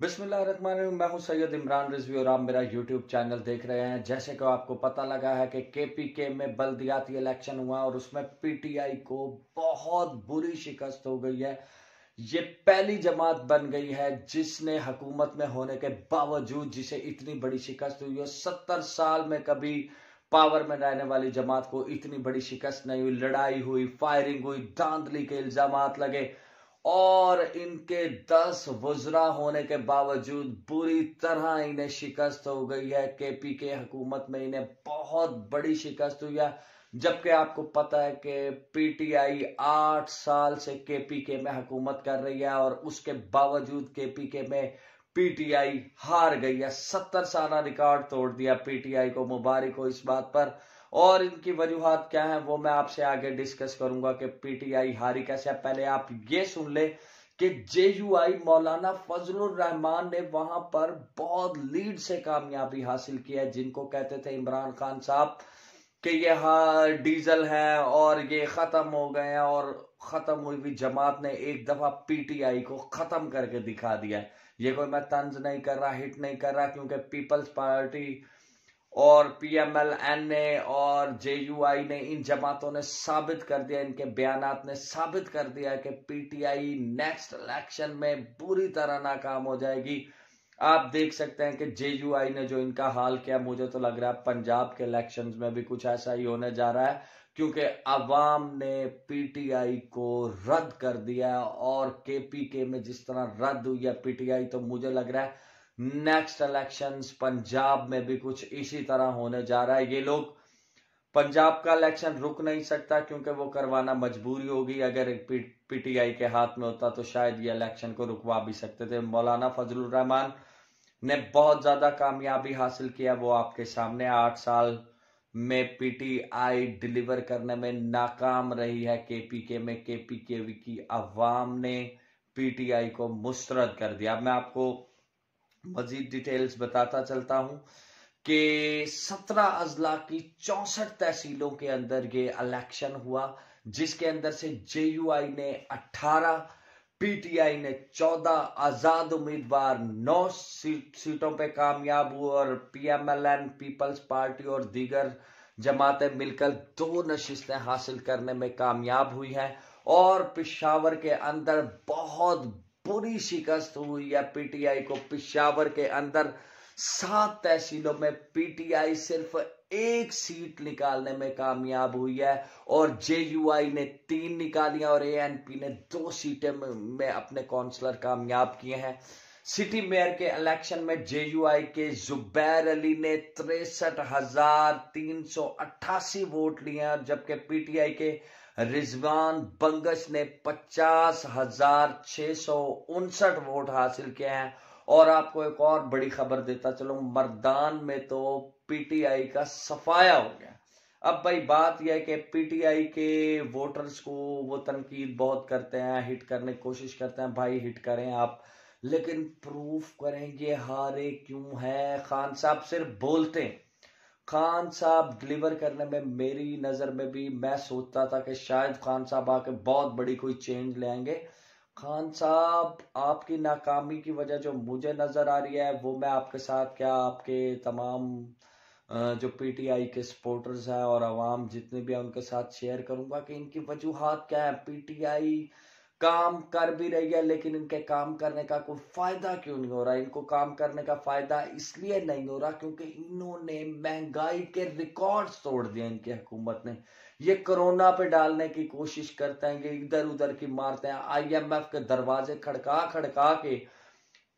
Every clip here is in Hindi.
बिस्मिल्लाहिर्रहमानिर्रहीम। मैं हूं सैयद इमरान रिजवी और आप मेरा यूट्यूब चैनल देख रहे हैं। जैसे कि आपको पता लगा है कि केपीके में बल्दियाती इलेक्शन हुआ और उसमें पीटीआई को बहुत बुरी शिकस्त हो गई है। ये पहली जमात बन गई है जिसने हुकूमत में होने के बावजूद जिसे इतनी बड़ी शिकस्त हुई है। 70 साल में कभी पावर में रहने वाली जमात को इतनी बड़ी शिकस्त नहीं हुई। लड़ाई हुई, फायरिंग हुई, धांधली के इल्जामात लगे और इनके 10 वज़रा होने के बावजूद बुरी तरह इन्हें शिकस्त हो गई है। केपीके हुकूमत में इन्हें बहुत बड़ी शिकस्त हुई है। जबकि आपको पता है कि पीटीआई 8 साल से केपीके में हुकूमत कर रही है और उसके बावजूद केपीके में पीटीआई हार गई है। 70 साल रिकॉर्ड तोड़ दिया पीटीआई को। मुबारक हो इस बात पर। और इनकी वजूहात क्या है वो मैं आपसे आगे डिस्कस करूंगा कि पीटीआई हारी कैसे। पहले आप ये सुन ले कि जेयूआई मौलाना फजलुर रहमान ने वहां पर बहुत लीड से कामयाबी हासिल की है। जिनको कहते थे इमरान खान साहब कि ये डीजल है और ये खत्म हो गए हैं, और खत्म हुई हुई जमात ने एक दफा पीटीआई को खत्म करके दिखा दिया है। ये कोई मैं तंज नहीं कर रहा, हिट नहीं कर रहा, क्योंकि पीपल्स पार्टी और पीएमएल-एन ने और जेयूआई ने, इन जमातों ने साबित कर दिया, इनके बयानात ने साबित कर दिया कि पीटीआई नेक्स्ट इलेक्शन में बुरी तरह नाकाम हो जाएगी। आप देख सकते हैं कि जेयूआई ने जो इनका हाल किया, मुझे तो लग रहा है पंजाब के इलेक्शंस में भी कुछ ऐसा ही होने जा रहा है, क्योंकि अवाम ने पीटीआई को रद्द कर दिया। और केपीके में जिस तरह रद्द हुई है पीटीआई, तो मुझे लग रहा है नेक्स्ट इलेक्शंस पंजाब में भी कुछ इसी तरह होने जा रहा है। ये लोग, पंजाब का इलेक्शन रुक नहीं सकता क्योंकि वो करवाना मजबूरी होगी। अगर पीटीआई के हाथ में होता तो शायद ये इलेक्शन को रुकवा भी सकते थे। मौलाना फजलुर रहमान ने बहुत ज्यादा कामयाबी हासिल किया, वो आपके सामने। 8 साल में पीटीआई डिलीवर करने में नाकाम रही है। केपीके में केपीके की अवाम ने पीटीआई को मुस्तरद कर दिया। अब मैं आपको मजीद डिटेल्स बताता चलता हूं कि 17 अजला की 64 तहसीलों के अंदर ये इलेक्शन हुआ, जिसके अंदर से जेयूआई ने 18, पीटीआई ने 14, आजाद उम्मीदवार 9 सीटों पे कामयाब हुए और पीएमएल-एन, पीपल्स पार्टी और दीगर जमातें मिलकर 2 नशिस्तें हासिल करने में कामयाब हुई हैं। और पिशावर के अंदर बहुत बुरी शिकस्त हुई है पीटीआई को। पिशावर के अंदर 7 तहसीलों में पीटीआई सिर्फ 1 सीट निकालने में कामयाब हुई है और जेयूआई ने 3 निकाली और एएनपी ने 2 सीटें में अपने काउंसलर कामयाब किए हैं। सिटी मेयर के इलेक्शन में जेयूआई के जुबैर अली ने 63,388 वोट लिए हैं, जबकि पीटीआई के रिजवान बंगश ने 50,659 वोट हासिल किए हैं। और आपको एक और बड़ी खबर देता चलो, मर्दान में तो पीटीआई का सफाया हो गया। अब भाई बात यह है कि पीटीआई के वोटर्स को वो तनकीद बहुत करते हैं, हिट करने की कोशिश करते हैं। भाई हिट करें आप, लेकिन प्रूफ करें ये हारे क्यों है। खान साहब सिर्फ बोलते हैं, खान साहब डिलीवर करने में मेरी नजर में भी मैं सोचता था कि शायद खान साहब आके बहुत बड़ी कोई चेंज ले आएंगे। खान साहब आपकी नाकामी की वजह जो मुझे नजर आ रही है वो मैं आपके साथ, क्या आपके तमाम जो पीटीआई के सपोर्टर्स हैं और अवाम जितने भी हैं उनके साथ शेयर करूंगा कि इनकी वजूहात क्या है। पीटीआई काम कर भी रही है लेकिन इनके काम करने का कोई फायदा क्यों नहीं हो रहा। इनको काम करने का फायदा इसलिए नहीं हो रहा क्योंकि इन्होंने महंगाई के रिकॉर्ड्स तोड़ दिए। इनकी हुकूमत ने ये कोरोना पे डालने की कोशिश करते हैं, ये इधर उधर की मारते हैं। आईएमएफ के दरवाजे खड़का खड़का के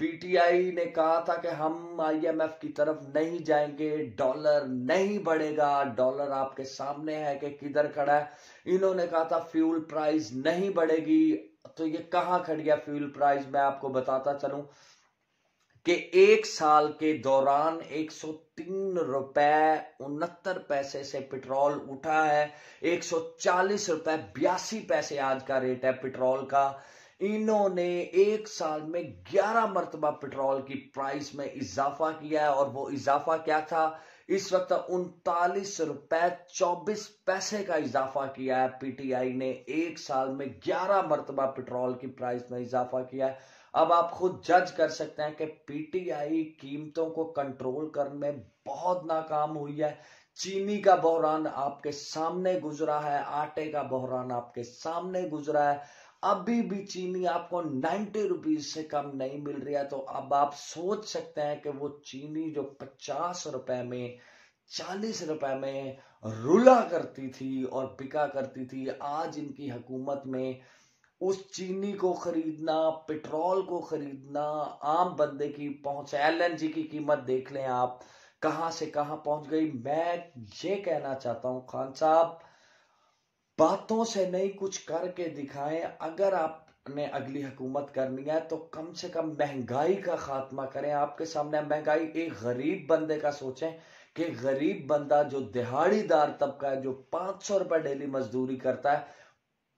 पीटीआई ने कहा था कि हम आईएमएफ की तरफ नहीं जाएंगे, डॉलर नहीं बढ़ेगा। डॉलर आपके सामने है कि किधर खड़ा है। इन्होंने कहा था फ्यूल प्राइस नहीं बढ़ेगी, तो ये कहां खड़ी है फ्यूल प्राइस। मैं आपको बताता चलूं कि 1 साल के दौरान 103 रुपए 69 पैसे से पेट्रोल उठा है। 140 रुपए 82 पैसे आज का रेट है पेट्रोल का। इन्होंने 1 साल में 11 मरतबा पेट्रोल की प्राइस में इजाफा किया है और वो इजाफा क्या था, इस वक्त 39 रुपए 24 पैसे का इजाफा किया है। पीटीआई ने 1 साल में 11 मरतबा पेट्रोल की प्राइस में इजाफा किया है। अब आप खुद जज कर सकते हैं कि पीटीआई कीमतों को कंट्रोल करने में बहुत नाकाम हुई है। चीनी का बहरान आपके सामने गुजरा है, आटे का बहरान आपके सामने गुजरा है, अभी भी चीनी आपको 90 रुपीज से कम नहीं मिल रही है। तो अब आप सोच सकते हैं कि वो चीनी जो 50 रुपए में, 40 रुपए में रुला करती थी और बिका करती थी, आज इनकी हुकूमत में उस चीनी को खरीदना, पेट्रोल को खरीदना आम बंदे की पहुंच है। एलएनजी की कीमत देख लें आप, कहां से कहां पहुंच गई। मैं ये कहना चाहता हूं खान साहब, बातों से नहीं कुछ करके दिखाएं। अगर आपने अगली हुकूमत करनी है तो कम से कम महंगाई का खात्मा करें। आपके सामने महंगाई, एक गरीब बंदे का सोचें कि गरीब बंदा जो दिहाड़ीदार तबका है, जो 500 रुपए डेली मजदूरी करता है,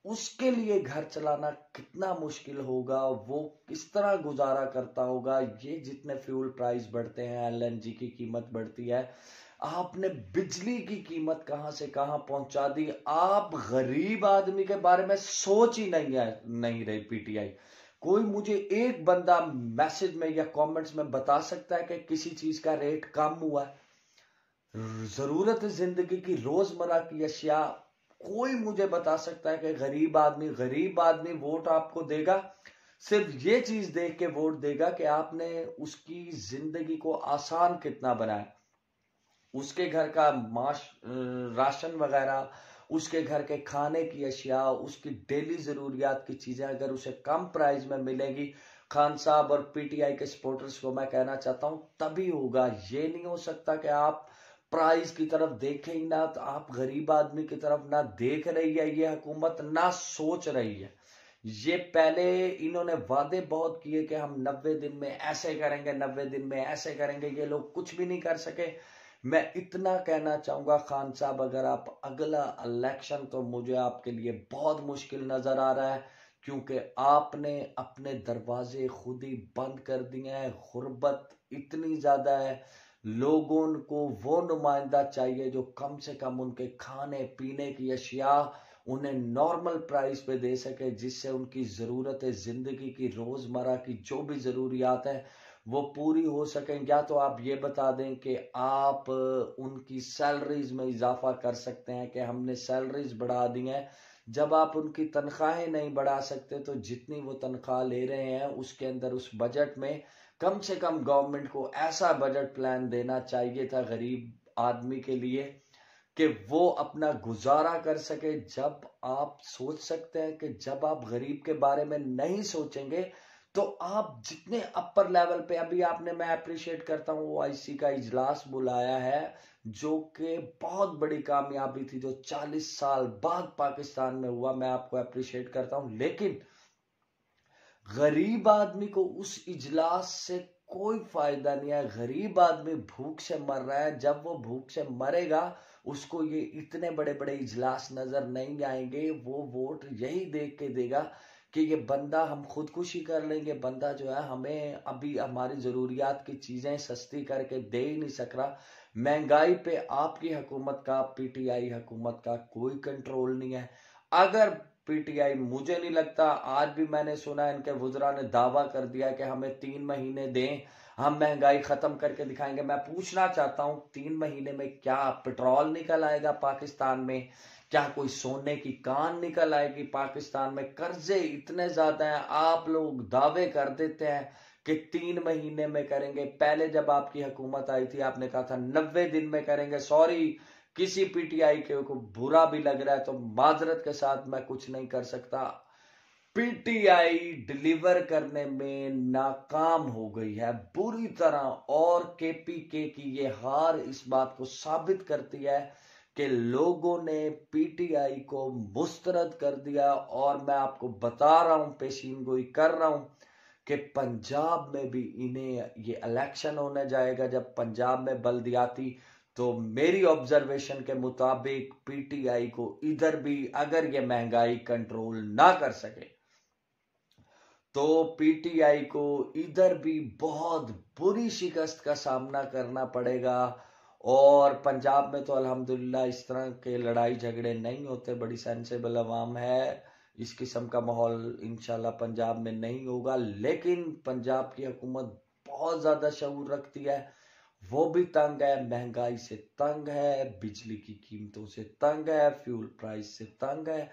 उसके लिए घर चलाना कितना मुश्किल होगा, वो किस तरह गुजारा करता होगा। ये जितने फ्यूल प्राइस बढ़ते हैं, एलएनजी की कीमत बढ़ती है, आपने बिजली की कीमत कहां से कहां पहुंचा दी। आप गरीब आदमी के बारे में सोच ही नहीं रही पीटीआई। कोई मुझे एक बंदा मैसेज में या कमेंट्स में बता सकता है कि किसी चीज का रेट कम हुआ है? जरूरत जिंदगी की रोजमर्रा की अशिया, कोई मुझे बता सकता है कि गरीब आदमी वोट आपको देगा, सिर्फ ये चीज देख के वोट देगा कि आपने उसकी जिंदगी को आसान कितना बनाया। उसके घर का राशन वगैरह, उसके घर के खाने की अशिया, उसकी डेली जरूरियात की चीजें अगर उसे कम प्राइस में मिलेगी, खान साहब और पीटीआई के सपोर्टर्स को मैं कहना चाहता हूं तभी होगा। ये नहीं हो सकता कि आप प्राइस की तरफ देखें ही ना, तो आप गरीब आदमी की तरफ ना देख रही है ये हुकूमत, ना सोच रही है। ये पहले इन्होंने वादे बहुत किए कि हम 90 दिन में ऐसे करेंगे, 90 दिन में ऐसे करेंगे, ये लोग कुछ भी नहीं कर सके। मैं इतना कहना चाहूंगा खान साहब, अगर आप अगला इलेक्शन, तो मुझे आपके लिए बहुत मुश्किल नजर आ रहा है, क्योंकि आपने अपने दरवाजे खुद ही बंद कर दिए हैं। गुर्बत इतनी ज्यादा है, लोगों को वो नुमाइंदा चाहिए जो कम से कम उनके खाने पीने की अशिया उन्हें नॉर्मल प्राइस पे दे सके, जिससे उनकी जरूरत है, जिंदगी की रोजमर्रा की जो भी जरूरियात है वो पूरी हो सकें। या तो आप ये बता दें कि आप उनकी सैलरीज में इजाफा कर सकते हैं कि हमने सैलरीज बढ़ा दी हैं। जब आप उनकी तनख्वाहें नहीं बढ़ा सकते, तो जितनी वो तनख्वाह ले रहे हैं उसके अंदर, उस बजट में कम से कम गवर्नमेंट को ऐसा बजट प्लान देना चाहिए था गरीब आदमी के लिए कि वो अपना गुजारा कर सके। जब आप सोच सकते हैं कि जब आप गरीब के बारे में नहीं सोचेंगे, तो आप जितने अपर लेवल पे, अभी आपने, मैं अप्रिशिएट करता हूं, ओआईसी का इजलास बुलाया है, जो कि बहुत बड़ी कामयाबी थी, जो 40 साल बाद पाकिस्तान में हुआ, मैं आपको अप्रिशिएट करता हूं। लेकिन गरीब आदमी को उस इजलास से कोई फायदा नहीं है। गरीब आदमी भूख से मर रहा है, जब वो भूख से मरेगा उसको ये इतने बड़े बड़े इजलास नजर नहीं आएंगे। वो वोट यही देख के देगा कि ये बंदा, हम खुदकुशी कर लेंगे, बंदा जो है हमें अभी हमारी जरूरियात की चीजें सस्ती करके दे ही नहीं सक रहा। महंगाई पे आपकी हुकूमत का, पीटीआई हुकूमत का कोई कंट्रोल नहीं है। अगर पीटीआई, मुझे नहीं लगता, आज भी मैंने सुना इनके वुजरा ने दावा कर दिया कि हमें 3 महीने दें, हम महंगाई खत्म करके दिखाएंगे। मैं पूछना चाहता हूं, 3 महीने में क्या पेट्रोल निकल आएगा पाकिस्तान में? क्या कोई सोने की कान निकल आएगी पाकिस्तान में? कर्जे इतने ज्यादा हैं, आप लोग दावे कर देते हैं कि 3 महीने में करेंगे। पहले जब आपकी हुकूमत आई थी आपने कहा था 90 दिन में करेंगे। सॉरी, किसी पीटीआई के को बुरा भी लग रहा है तो माजरत के साथ मैं कुछ नहीं कर सकता। पीटीआई डिलीवर करने में नाकाम हो गई है बुरी तरह, और केपीके की ये हार इस बात को साबित करती है कि लोगों ने पीटीआई को मुस्तरद कर दिया। और मैं आपको बता रहा हूं, पेशीन गोई कर रहा हूं कि पंजाब में भी इन्हें ये इलेक्शन होने जाएगा। जब पंजाब में बल्दियाती, तो मेरी ऑब्जर्वेशन के मुताबिक पीटीआई को इधर भी, अगर ये महंगाई कंट्रोल ना कर सके, तो पीटीआई को इधर भी बहुत बुरी शिकस्त का सामना करना पड़ेगा। और पंजाब में तो अल्हम्दुलिल्लाह इस तरह के लड़ाई झगड़े नहीं होते, बड़ी सेंसेबल अवाम है। इस किस्म का माहौल इंशाल्लाह पंजाब में नहीं होगा। लेकिन पंजाब की हुकूमत बहुत ज्यादा शऊर रखती है, वो भी तंग है, महंगाई से तंग है, बिजली की कीमतों से तंग है, फ्यूल प्राइस से तंग है।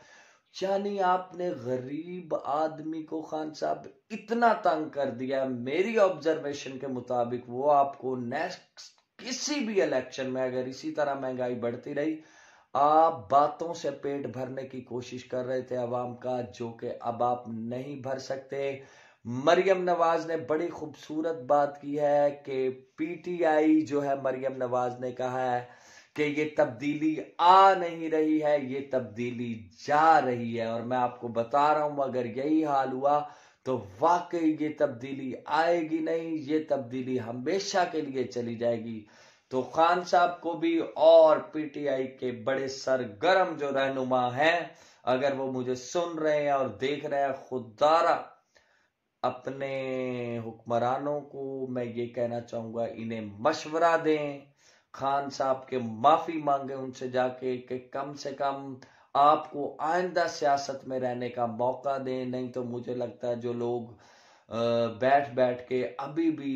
यानी आपने गरीब आदमी को खान साहब इतना तंग कर दिया, मेरी ऑब्जर्वेशन के मुताबिक वो आपको नेक्स्ट किसी भी इलेक्शन में अगर इसी तरह महंगाई बढ़ती रही, आप बातों से पेट भरने की कोशिश कर रहे थे अवाम का, जो कि अब आप नहीं भर सकते। मरियम नवाज ने बड़ी खूबसूरत बात की है कि पीटीआई जो है, मरियम नवाज ने कहा है कि ये तब्दीली आ नहीं रही है, ये तब्दीली जा रही है। और मैं आपको बता रहा हूं, अगर यही हाल हुआ तो वाकई ये तब्दीली आएगी नहीं, ये तब्दीली हमेशा के लिए चली जाएगी। तो खान साहब को भी और पीटीआई के बड़े सरगर्म जो रहनुमा हैं, अगर वो मुझे सुन रहे हैं और देख रहे हैं, खुदारा अपने हुक्मरानों को मैं ये कहना चाहूंगा, इन्हें मशवरा दें, खान साहब के माफी मांगे उनसे जाके कि कम से कम आपको आइंदा सियासत में रहने का मौका दें। नहीं तो मुझे लगता है जो लोग बैठ बैठ के अभी भी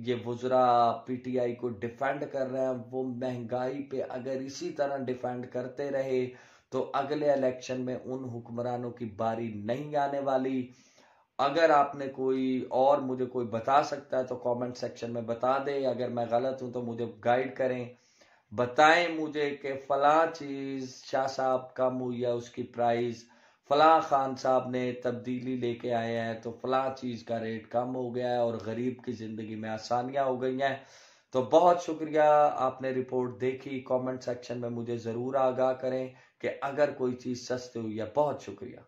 ये वुजरा पीटीआई को डिफेंड कर रहे हैं, वो महंगाई पे अगर इसी तरह डिफेंड करते रहे तो अगले इलेक्शन में उन हुक्मरानों की बारी नहीं आने वाली। अगर आपने कोई और मुझे कोई बता सकता है तो कमेंट सेक्शन में बता दे, अगर मैं गलत हूं तो मुझे गाइड करें, बताएं मुझे कि फला चीज शाह साहब कम हुई है उसकी प्राइस, फला खान साहब ने तब्दीली लेके आए हैं तो फला चीज का रेट कम हो गया है और गरीब की जिंदगी में आसानियां हो गई हैं। तो बहुत शुक्रिया, आपने रिपोर्ट देखी। कमेंट सेक्शन में मुझे जरूर आगाह करें कि अगर कोई चीज सस्ती हुई है। बहुत शुक्रिया।